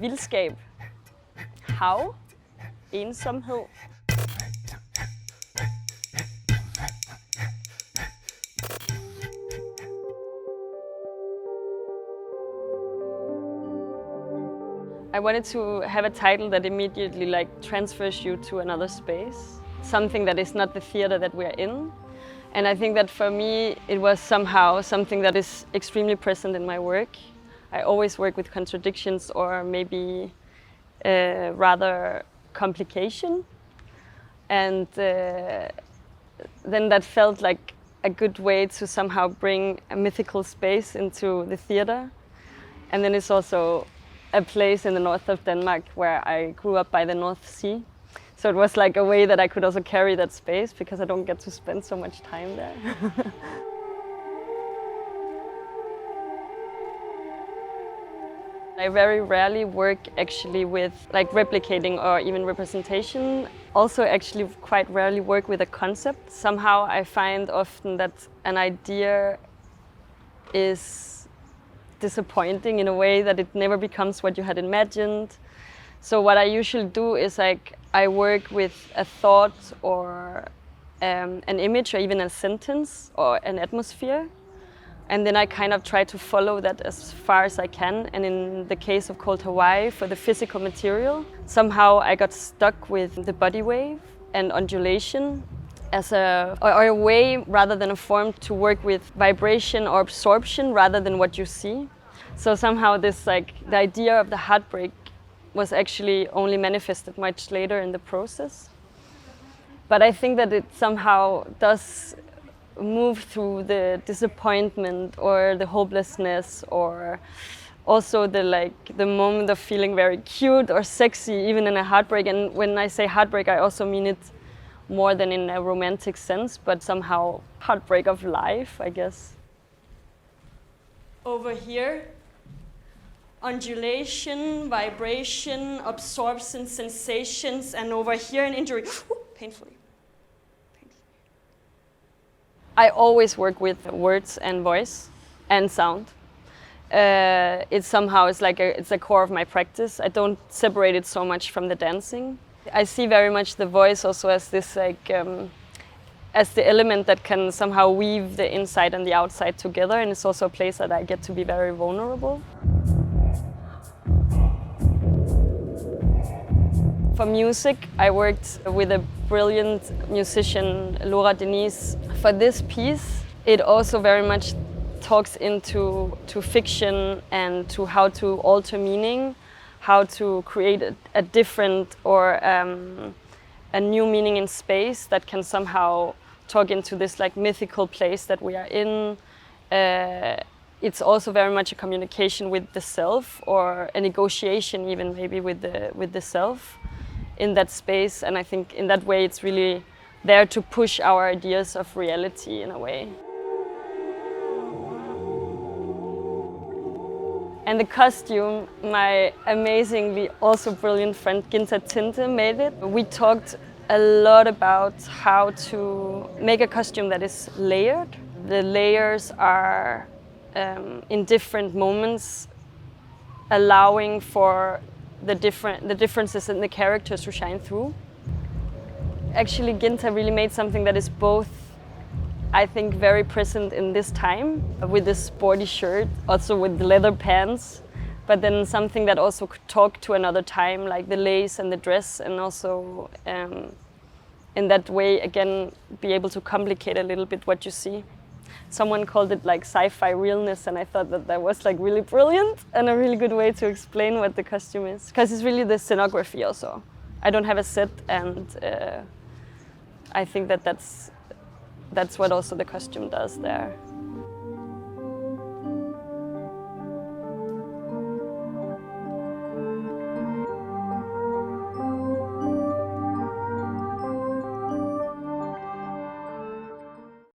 Vildskab. Hav. Ensomhed. I wanted to have a title that immediately transfers you to another space, something that is not the theater that we're in. And I think that for me, it was somehow something that is extremely present in my work. I always work with contradictions or maybe rather complication. And then that felt like a good way to somehow bring a mythical space into the theater. And then it's also a place in the north of Denmark where I grew up by the North Sea. So it was like a way that I could also carry that space because I don't get to spend so much time there. I very rarely work actually with replicating or even representation. Also actually quite rarely work with a concept. Somehow I find often that an idea is disappointing in a way that it never becomes what you had imagined. So what I usually do is I work with a thought or an image or even a sentence or an atmosphere. And then I kind of try to follow that as far as I can. And in the case of Cold Hawaii, for the physical material, somehow I got stuck with the body wave and undulation as a way rather than a form to work with vibration or absorption rather than what you see. So somehow this the idea of the heartbreak was actually only manifested much later in the process. But I think that it somehow does move through the disappointment or the hopelessness or also the moment of feeling very cute or sexy even in a heartbreak. And when I say heartbreak, I also mean it more than in a romantic sense, but somehow heartbreak of life, I guess. Over here, undulation, vibration, absorption, sensations, and over here an injury, painfully. I always work with words and voice and sound. It somehow is it's a core of my practice. I don't separate it so much from the dancing. I see very much the voice also as this as the element that can somehow weave the inside and the outside together, and it's also a place that I get to be very vulnerable. For music, I worked with a brilliant musician, Laura Denise. For this piece, it also very much talks into fiction and to how to alter meaning, how to create a different or a new meaning in space that can somehow talk into this mythical place that we are in. It's also very much a communication with the self or a negotiation even maybe with the self in that space. And I think in that way it's really there to push our ideas of reality in a way. And the costume, my amazingly also brilliant friend Ginta Tinte made it. We talked a lot about how to make a costume that is layered. The layers are in different moments allowing for the differences in the characters to shine through. Actually, Ginta really made something that is both, I think, very present in this time, with this sporty shirt, also with the leather pants, but then something that also could talk to another time, like the lace and the dress, and also in that way, again, be able to complicate a little bit what you see. Someone called it sci-fi realness, and I thought that was really brilliant and a really good way to explain what the costume is. Because it's really the scenography also. I don't have a set, and I think that's what also the costume does there.